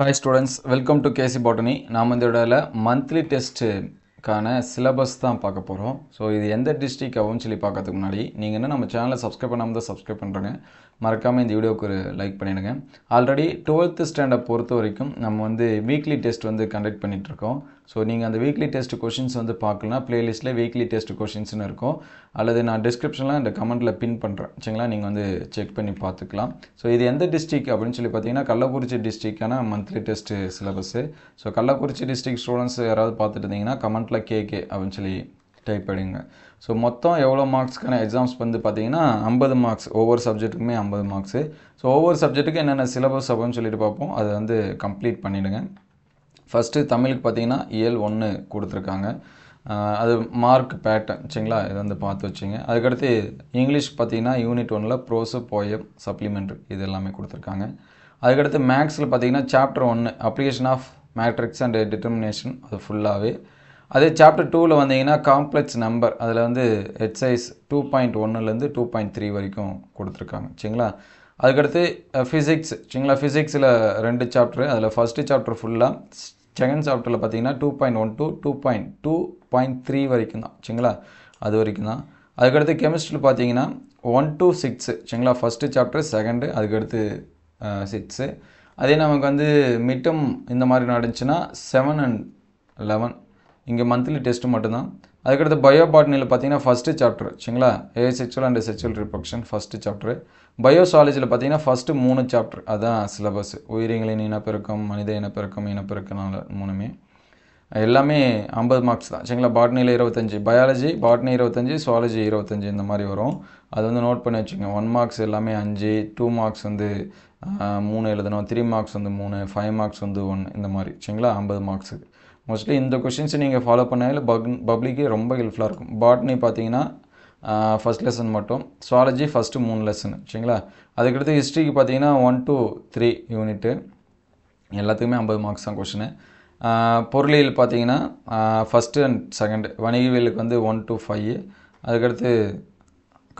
Hi students, welcome to KC Botany. நாம் இந்த வீடியோல monthly test கான syllabus தான் பார்க்க போறோம். ஸோ இது எந்த டிஸ்ட்ரிக்ட் ஆகும்னு சொல்லி பார்க்கறதுக்கு முன்னாடி நீங்கள் என்ன நம்ம சேனலை சப்ஸ்கிரைப் பண்ணாமல் தான் சப்ஸ்கிரைப் பண்ணுறேங்க. மறக்காமல் இந்த வீடியோவுக்கு ஒரு லைக் பண்ணிடுங்க. ஆல்ரெடி 12th ஸ்டாண்டர்ட் பொறுத்த வரைக்கும் நம்ம வந்து வீக்லி டெஸ்ட் வந்து கண்டக்ட் பண்ணிகிட்ருக்கோம். ஸோ நீங்கள் அந்த வீக்லி டெஸ்ட் கொஷின்ஸ் வந்து பார்க்கலாம். ப்ளேலிஸ்ட்டில் வீக்லி டெஸ்ட் கொஷின்ஸ்னு இருக்கும். அல்லது நான் டிஸ்கிரிப்ஷனில் இந்த கமெண்ட்டில் பின் பண்ணுறேன். சரிங்களா, நீங்கள் வந்து செக் பண்ணி பார்த்துக்கலாம். ஸோ இது எந்த டிஸ்ட்ரிக்ட் அப்படின்னு சொல்லி பார்த்தீங்கன்னா கள்ளக்குறிச்சி டிஸ்ட்ரிக்டான monthly test syllabus. So Kallakurichi district students யாராவது பார்த்துட்டு இருந்தீங்கன்னா கமெண்ட்டில் கேகே அப்படின்னு சொல்லி டைப் பண்ணிடுங்க. ஸோ மொத்தம் எவ்வளோ மார்க்ஸ்க்கான எக்ஸாம்ஸ் வந்து பார்த்தீங்கன்னா 50 மார்க்ஸ், ஒவ்வொரு சப்ஜெக்ட்டுக்குமே 50 மார்க்ஸு. ஸோ ஒவ்வொரு சப்ஜெக்ட்டுக்கு என்னென்ன சிலபஸ் அப்படின்னு சொல்லிட்டு பார்ப்போம். அதை வந்து கம்ப்ளீட் பண்ணிவிடுங்க. ஃபஸ்ட்டு தமிழுக்கு பார்த்தீங்கன்னா இயல் 1 கொடுத்துருக்காங்க. அது மார்க் பேட்டர்ன் சரிங்களா, இதை வந்து பார்த்து வச்சுங்க. அதுக்கடுத்து இங்கிலீஷ் பார்த்தீங்கன்னா யூனிட் 1ல் ப்ரோஸு போயம் சப்ளிமெண்ட்ரி இது எல்லாமே கொடுத்துருக்காங்க. அதுக்கடுத்து மேக்ஸில் பார்த்தீங்கன்னா chapter 1 application of matrix and determination அது ஃபுல்லாகவே. அதே சாப்டர் 2ல் வந்தீங்கன்னா காம்ப்ளெக்ஸ் நம்பர் அதில் வந்து எக்ஸசைஸ் 2.1லேருந்து 2.3 வரைக்கும் கொடுத்துருக்காங்க சரிங்களா. அதுக்கடுத்து ஃபிசிக்ஸ் சரிங்களா. ஃபிசிக்ஸில் 2 சாப்டரு, அதில் ஃபஸ்ட்டு சாப்டர் ஃபுல்லாக, செகண்ட் சாப்டரில் பார்த்தீங்கன்னா 2.1 to 2.3 வரைக்கும் தான் சரிங்களா, அது வரைக்கும் தான். அதுக்கடுத்து கெமிஸ்ட்ரியில் பார்த்தீங்கன்னா 1 to 6 சரிங்களா, ஃபஸ்ட்டு சாப்டர் செகண்டு, அதுக்கடுத்து 6. அதே நமக்கு வந்து மிட்டம் இந்த மாதிரி நடந்துச்சுன்னா 7 and 11 இங்கே மந்த்லி டெஸ்ட்டு மட்டும்தான். அதுக்கடுத்து பயோபாட்னியில் பார்த்தீங்கன்னா ஃபஸ்ட்டு சாப்டர் சரிங்களா, asexual and sexual reproduction first chapter. பயோசாலஜியில் பார்த்தீங்கன்னா ஃபஸ்ட்டு 3 சாப்டர் அதுதான் சிலபஸ். உயிரினங்களின் இனப்பெருக்கம், மனித இனப்பெருக்கம், இனப்பெருக்கனால 3மே எல்லாமே 50 மார்க்ஸ் தான் சரிங்களா. பாட்னியில் 25, பயாலஜி பாட்னி 25, சுவாலஜி 25 இந்த மாதிரி வரும். அது வந்து நோட் பண்ணி வச்சுக்கோங்க. 1 மார்க்ஸ் எல்லாமே 5, 2 மார்க்ஸ் வந்து 3 எழுதணும், 3 மார்க்ஸ் வந்து 3, 5 மார்க்ஸ் வந்து 1 இந்த மாதிரி சரிங்களா. 50 மார்க்ஸுக்கு மோஸ்ட்லி இந்த கொஷின்ஸை நீங்கள் ஃபாலோ பண்ணாலும் பப்ளிக்கு ரொம்ப ஹெல்ப்ஃபுல்லாக இருக்கும். பாட்னி பார்த்தீங்கன்னா ஃபஸ்ட் லெசன் மட்டும், சுவாலஜி ஃபஸ்ட்டு 3 லெசன் சரிங்களா. அதுக்கடுத்து ஹிஸ்ட்ரிக்கு பார்த்தீங்கன்னா 1 to 3 யூனிட்டு, எல்லாத்துக்குமே 50 மார்க்ஸ் தான் கொஷினு. பொருளியல் பார்த்தீங்கன்னா ஃபஸ்ட்டு அண்ட் செகண்டு, வணிகவியலுக்கு வந்து 1 to 5. அதுக்கடுத்து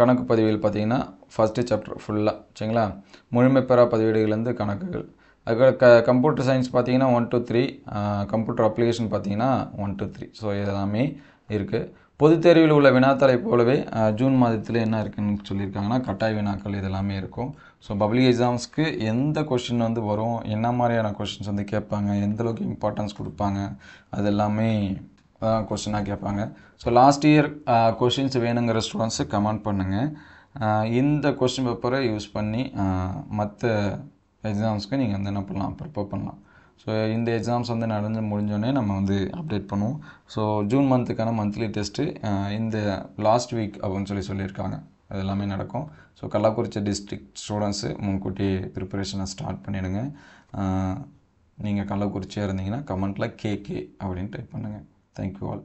கணக்கு பதிவியல் பார்த்தீங்கன்னா ஃபஸ்ட்டு சாப்டர் ஃபுல்லாக சரிங்களா. முழுமைப்பெறா பதிவேடுகள்லேருந்து கணக்குகள். அதுக்கு கம்ப்யூட்டர் சயின்ஸ் பார்த்தீங்கன்னா 1 to 3, கம்ப்யூட்டர் அப்ளிகேஷன் பார்த்தீங்கன்னா 1 to 3. ஸோ இதெல்லாமே இருக்குது. பொதுத் தேர்வில் உள்ள வினாத்தாளை போலவே ஜூன் மாதத்தில் என்ன இருக்குதுன்னு சொல்லியிருக்காங்கன்னா கட்டாய வினாக்கள் இதெல்லாமே இருக்கும். ஸோ பப்ளிக் எக்ஸாம்ஸ்க்கு எந்த கொஷின் வந்து வரும், என்ன மாதிரியான கொஷின்ஸ் வந்து கேட்பாங்க, எந்தளவுக்கு இம்பார்ட்டன்ஸ் கொடுப்பாங்க, அது எல்லாமே கொஷினாக கேட்பாங்க. ஸோ லாஸ்ட் இயர் கொஷின்ஸ் வேணுங்கிற ஸ்டூடெண்ட்ஸு கமெண்ட் பண்ணுங்கள். இந்த கொஷின் பேப்பரை யூஸ் பண்ணி மற்ற எக்ஸாம்ஸ்க்கு நீங்கள் வந்து என்ன பண்ணலாம், ப்ரிப்பேர் பண்ணலாம். ஸோ இந்த எக்ஸாம்ஸ் வந்து நடந்து முடிஞ்சோடனே நம்ம வந்து அப்டேட் பண்ணுவோம். ஸோ ஜூன் மந்த்துக்கான மந்த்லி டெஸ்ட்டு இந்த லாஸ்ட் வீக் அப்படின்னு சொல்லியிருக்காங்க. அது எல்லாமே நடக்கும். ஸோ கள்ளக்குறிச்சி டிஸ்ட்ரிக்ட் ஸ்டூடெண்ட்ஸு முன்கூட்டி ப்ரிப்பரேஷனை ஸ்டார்ட் பண்ணிவிடுங்க. நீங்கள் கள்ளக்குறிச்சியாக இருந்தீங்கன்னா கமெண்ட்டில் கேகே அப்படின்னு டைப் பண்ணுங்கள். Thank you all.